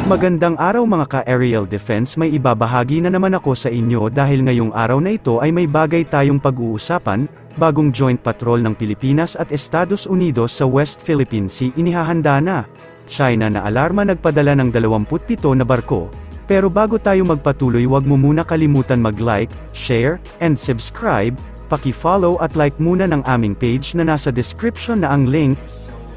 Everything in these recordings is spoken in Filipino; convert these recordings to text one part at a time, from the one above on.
Magandang araw mga ka-aerial defense, may ibabahagi na naman ako sa inyo dahil ngayong araw na ito ay may bagay tayong pag-uusapan, bagong joint patrol ng Pilipinas at Estados Unidos sa West Philippine Sea inihahanda na. China na alarma nagpadala ng 27 na barko. Pero bago tayo magpatuloy, wag mo muna kalimutan mag-like, share, and subscribe, paki-follow at like muna ng aming page na nasa description na ang link.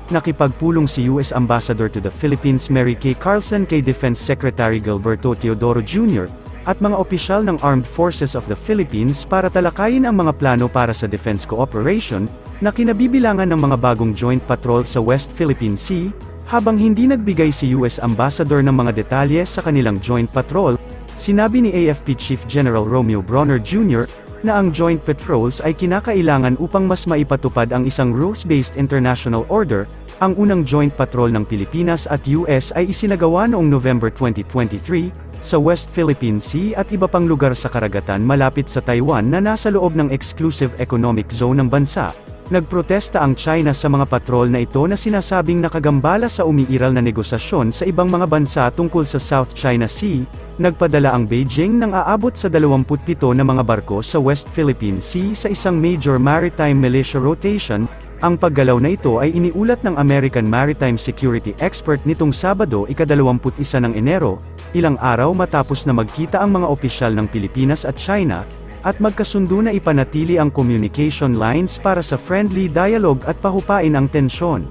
Nakipagpulong si U.S. Ambassador to the Philippines Mary Kay Carlson kay Defense Secretary Gilberto Teodoro Jr., at mga opisyal ng Armed Forces of the Philippines para talakayin ang mga plano para sa defense cooperation, na kinabibilangan ng mga bagong joint patrol sa West Philippine Sea. Habang hindi nagbigay si U.S. Ambassador ng mga detalye sa kanilang joint patrol, sinabi ni AFP Chief General Romeo Bronner Jr., na ang joint patrols ay kinakailangan upang mas maipatupad ang isang rules-based international order. Ang unang joint patrol ng Pilipinas at US ay isinagawa noong November 2023, sa West Philippine Sea at iba pang lugar sa karagatan malapit sa Taiwan na nasa loob ng exclusive economic zone ng bansa. Nagprotesta ang China sa mga patrol na ito na sinasabing nakagambala sa umiiral na negosasyon sa ibang mga bansa tungkol sa South China Sea. Nagpadala ang Beijing ng aabot sa 27 na mga barko sa West Philippine Sea sa isang major maritime militia rotation. Ang paggalaw na ito ay iniulat ng American Maritime Security Expert nitong Sabado, ika-21 ng Enero, ilang araw matapos na magkita ang mga opisyal ng Pilipinas at China, at magkasundo na ipanatili ang communication lines para sa friendly dialogue at pahupain ang tensyon.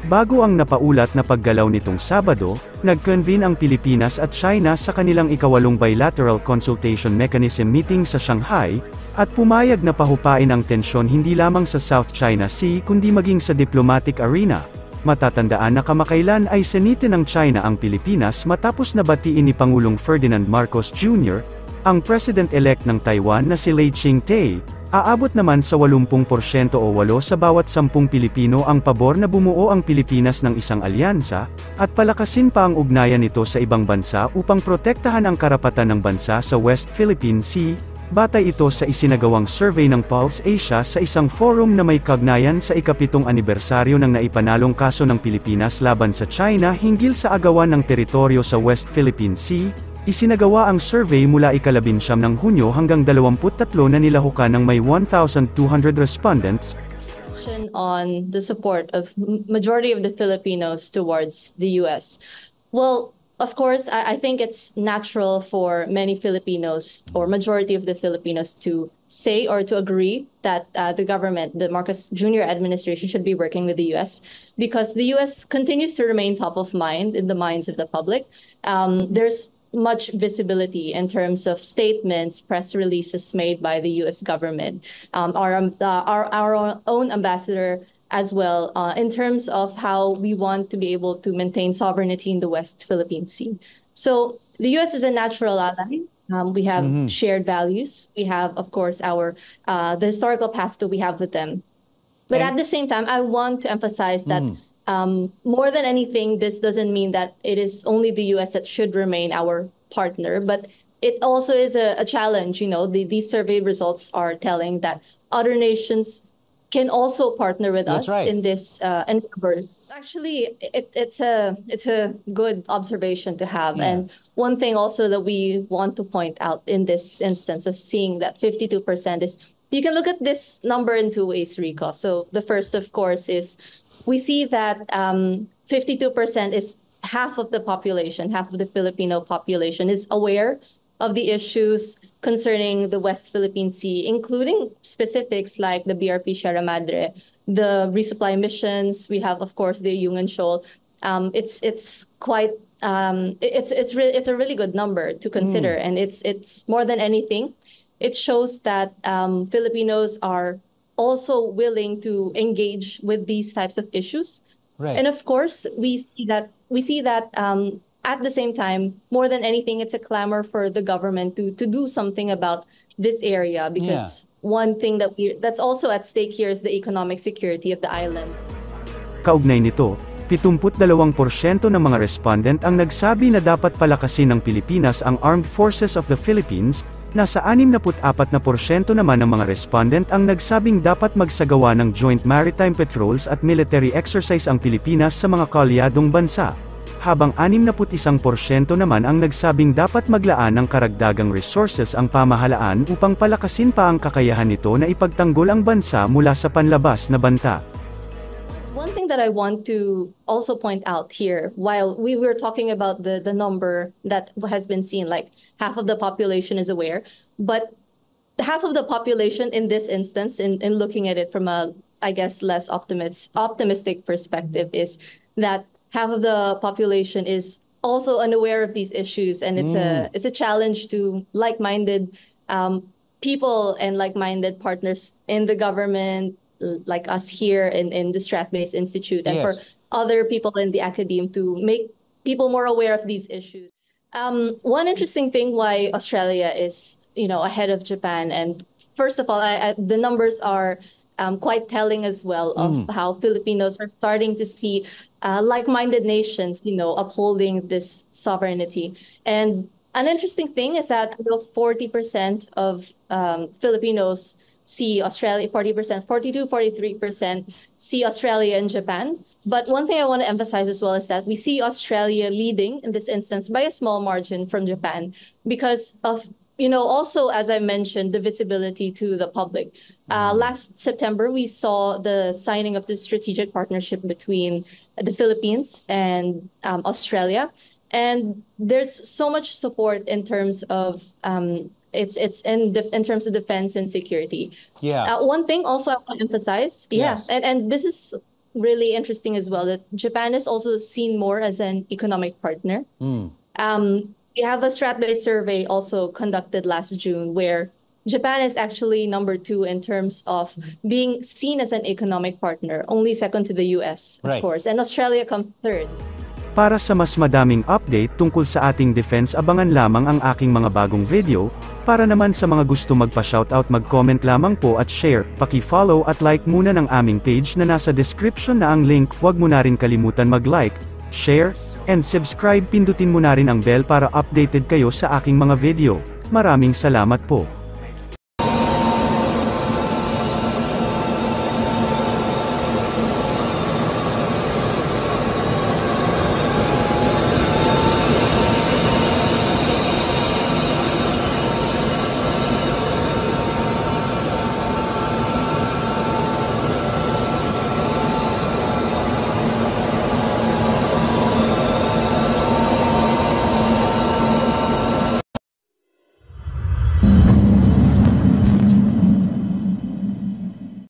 Bago ang napaulat na paggalaw nitong Sabado, nag-convene ang Pilipinas at China sa kanilang ika-8 bilateral consultation mechanism meeting sa Shanghai, at pumayag na pahupain ang tensyon hindi lamang sa South China Sea kundi maging sa diplomatic arena. Matatandaan na kamakailan ay sinitin ng China ang Pilipinas matapos na batiin ni Pangulong Ferdinand Marcos Jr., ang President-elect ng Taiwan na si Lai Ching-te. Aabot naman sa 80% o 8 sa bawat 10 Pilipino ang pabor na bumuo ang Pilipinas ng isang alyansa, at palakasin pa ang ugnayan nito sa ibang bansa upang protektahan ang karapatan ng bansa sa West Philippine Sea. Batay ito sa isinagawang survey ng Pulse Asia sa isang forum na may kagnayan sa ika-7 anibersaryo ng naipanalong kaso ng Pilipinas laban sa China hinggil sa agawan ng teritoryo sa West Philippine Sea. Isinagawa ang survey mula ika-19 ng Hunyo hanggang 23 na nilahukan ng may 1,200 respondents. On the support of majority of the Filipinos towards the U.S. Well, of course, I think it's natural for many Filipinos or majority of the Filipinos to say or to agree that the government, the Marcos Jr. administration should be working with the U.S. because the U.S. continues to remain top of mind in the minds of the public. There's much visibility in terms of statements, press releases made by the U.S. government, our own ambassador as well, in terms of how we want to be able to maintain sovereignty in the West Philippine Sea. So the U.S. is a natural ally. We have shared values. We have, of course, the historical past that we have with them. But at the same time, I want to emphasize that more than anything, this doesn't mean that it is only the U.S. that should remain our partner, but it also is a challenge. You know, these survey results are telling that other nations can also partner with us in this endeavor. Actually, it's a good observation to have. Yeah. And one thing also that we want to point out in this instance of seeing that 52% is, you can look at this number in two ways, Rico. So the first, of course, is we see that 52% is half of the population, half of the Filipino population is aware of the issues concerning the West Philippine Sea, including specifics like the BRP Sierra Madre, the resupply missions. We have, of course, the Yungan Shoal. It's a really good number to consider, and it's more than anything, it shows that Filipinos are also willing to engage with these types of issues. Right. And of course, we see that at the same time, more than anything, it's a clamor for the government to do something about this area, because one thing that's also at stake here is the economic security of the islands. Kaugnay nito, 72% ng mga respondent ang nagsabi na dapat palakasin ng Pilipinas ang Armed Forces of the Philippines. Nasa 64% naman ng mga respondent ang nagsabing dapat magsagawa ng joint maritime patrols at military exercise ang Pilipinas sa mga kaalyadong bansa. habang 61% naman ang nagsabing dapat maglaan ng karagdagang resources ang pamahalaan upang palakasin pa ang kakayahan nito na ipagtanggol ang bansa mula sa panlabas na banta. One thing that I want to also point out here, while we were talking about the number that has been seen, like half of the population is aware, but half of the population in this instance, in looking at it from a, I guess, less optimistic perspective, is that half of the population is also unaware of these issues, and it's a challenge to like-minded people and like-minded partners in the government, like us here in the Strathbase Institute, and for other people in the academe to make people more aware of these issues. One interesting thing why Australia is, ahead of Japan, and first of all, the numbers are quite telling as well of how Filipinos are starting to see like-minded nations, upholding this sovereignty. And an interesting thing is that 40% of Filipinos see Australia, 40%, 42, 43% see Australia and Japan. But one thing I want to emphasize as well is that we see Australia leading in this instance by a small margin from Japan because of, also, as I mentioned, the visibility to the public. Last September, we saw the signing of the strategic partnership between the Philippines and Australia. And there's so much support in terms of it's in terms of defense and security. One thing also I want to emphasize, and this is really interesting as well, that Japan is also seen more as an economic partner. We have a Strat-based survey also conducted last June where Japan is actually number 2 in terms of being seen as an economic partner, only second to the US, of course, and Australia comes third. Para sa mas madaming update tungkol sa ating defense, abangan lamang ang aking mga bagong video. Para naman sa mga gusto magpa-shoutout, mag-comment lamang po at share, paki-follow at like muna ng aming page na nasa description na ang link. Huwag mo na rin kalimutan mag-like, share, and subscribe. Pindutin mo na rin ang bell para updated kayo sa aking mga video. Maraming salamat po.